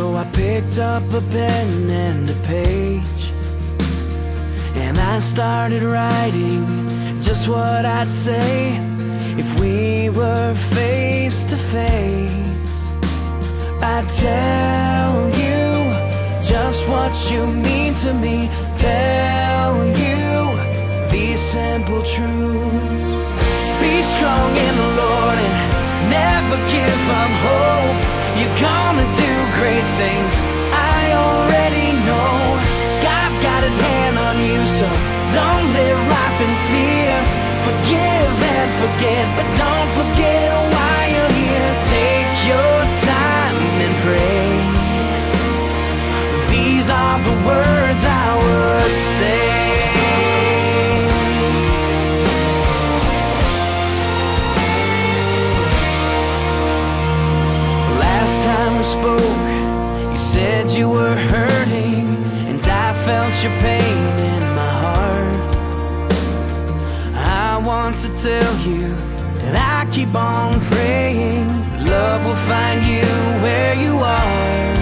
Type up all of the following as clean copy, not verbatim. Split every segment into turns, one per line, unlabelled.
So I picked up a pen and a page, and I started writing just what I'd say if we were face to face. I'd tell you just what you mean to me, tell you these simple truths. Be strong in the Lord and never give up hope. You're gonna do great things, I already know. God's got his hand on you, so don't live life in fear. Forgive and forget, but don't forget why you're here. Take your time and pray. These are the words I would say. Last time we spoke, you said you were hurting, and I felt your pain in my heart. I want to tell you that I keep on praying love will find you where you are.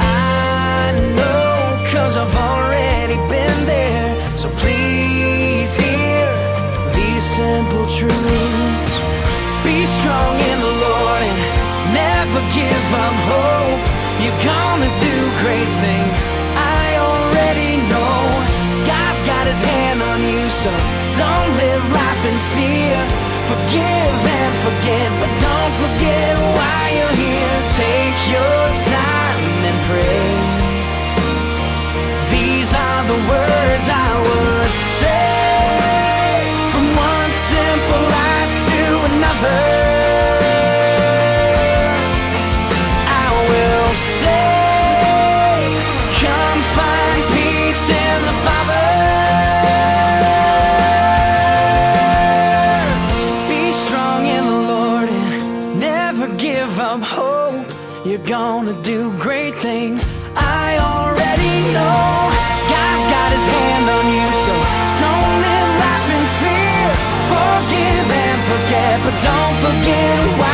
I know, 'cause I've already been there. So please hear these simple truths. Be strong in the Lord and never give up hope. You're gonna do great things, I already know. God's got his hand on you, so don't live life in fear. Forgive and forget, but don't forget why you're here. Take your time and pray. These are the words I would say. From one simple life to another, I will say, come find peace in the Father. Be strong in the Lord and never give up hope. You're gonna do great things, I already know. God's got his hand on you, so don't live life in fear. Forgive and forget, but don't forget why